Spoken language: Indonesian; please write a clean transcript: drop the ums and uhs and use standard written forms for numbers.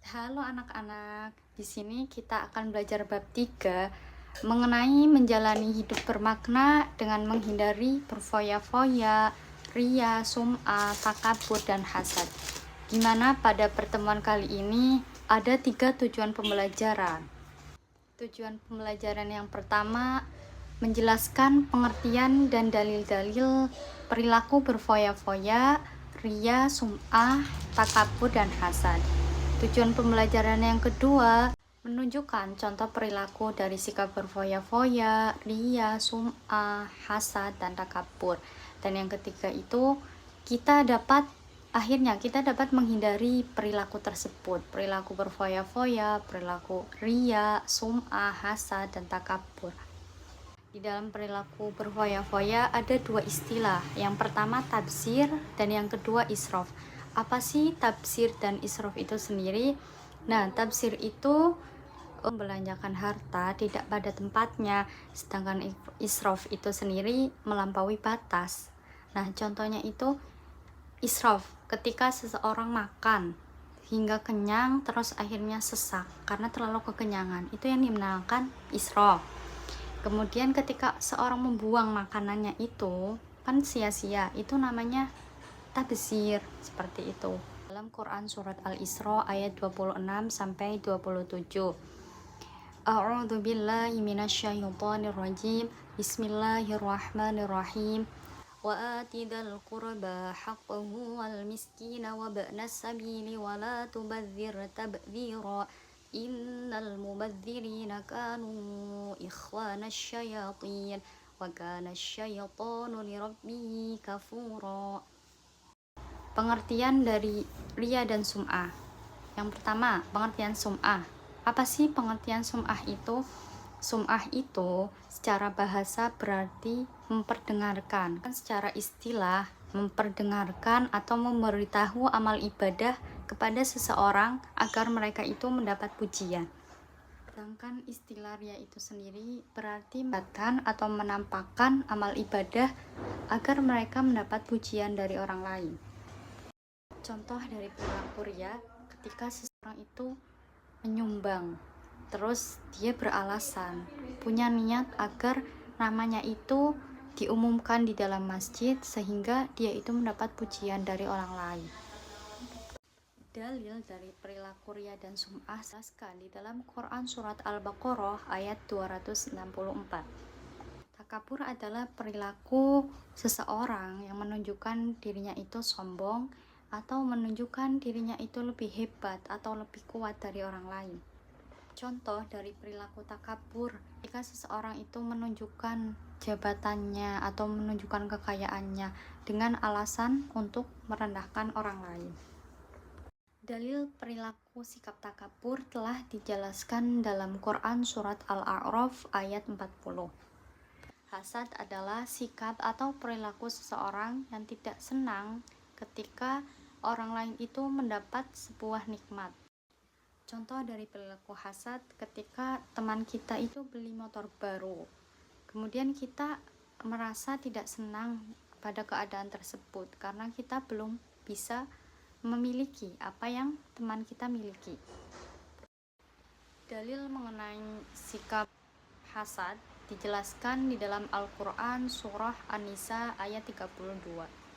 Halo anak-anak, di sini kita akan belajar bab 3 mengenai menjalani hidup bermakna dengan menghindari berfoya-foya, ria, sum'ah, takabur, dan hasad. Gimana pada pertemuan kali ini ada 3 tujuan pembelajaran. Tujuan pembelajaran yang pertama, menjelaskan pengertian dan dalil-dalil perilaku berfoya-foya, ria, sum'ah, takabur, dan hasad. Tujuan pembelajaran yang kedua, menunjukkan contoh perilaku dari sikap berfoya-foya, ria, sum'ah, hasad, dan takabur. Dan yang ketiga itu, akhirnya kita dapat menghindari perilaku tersebut, perilaku berfoya-foya, perilaku ria, sum'ah, hasad, dan takabur. Di dalam perilaku berfoya-foya ada 2 istilah. Yang pertama tabzir dan yang kedua israf. Apa sih tabzir dan israf itu sendiri? Nah, tabzir itu membelanjakan harta tidak pada tempatnya, sedangkan israf itu sendiri melampaui batas. Nah, contohnya itu israf, ketika seseorang makan hingga kenyang terus akhirnya sesak karena terlalu kekenyangan, itu yang dinamakan israf. Kemudian ketika seorang membuang makanannya itu kan sia-sia, itu namanya tabzir, seperti itu. Dalam Quran surat Al-Isra ayat 26 sampai 27. A'udzu billahi minasyaitonir rajim. Bismillahirrahmanirrahim. Wa atidal qurba haqqahu wal miskina wa ba'nas sabili wa la tubadzir tabdzira. Innal mubadzirina kanu ikhwanas syayatin wa kana syaitanu lirabbihi kafura. Pengertian dari ria dan sum'ah. Yang pertama, pengertian sum'ah. Apa sih pengertian sum'ah itu? Sum'ah itu secara bahasa berarti memperdengarkan. Secara istilah, memperdengarkan atau memberitahu amal ibadah kepada seseorang agar mereka itu mendapat pujian. Sedangkan istilah ria itu sendiri berarti memperlihatkan atau menampakkan amal ibadah agar mereka mendapat pujian dari orang lain. Contoh dari perilaku ria, ketika seseorang itu menyumbang, terus dia beralasan, punya niat agar namanya itu diumumkan di dalam masjid sehingga dia itu mendapat pujian dari orang lain. Dalil dari perilaku ria dan sum'ah dijelaskan di dalam Quran surat Al-Baqarah ayat 264. Takabur adalah perilaku seseorang yang menunjukkan dirinya itu sombong atau menunjukkan dirinya itu lebih hebat atau lebih kuat dari orang lain. Contoh dari perilaku takabur, jika seseorang itu menunjukkan jabatannya atau menunjukkan kekayaannya dengan alasan untuk merendahkan orang lain. Dalil perilaku sikap takabur telah dijelaskan dalam Quran surat Al-A'raf ayat 40. Hasad adalah sikap atau perilaku seseorang yang tidak senang ketika orang lain itu mendapat sebuah nikmat. Contoh dari perilaku hasad, ketika teman kita itu beli motor baru, kemudian kita merasa tidak senang pada keadaan tersebut karena kita belum bisa memiliki apa yang teman kita miliki. Dalil mengenai sikap hasad dijelaskan di dalam Al-Quran surah An-Nisa ayat 32.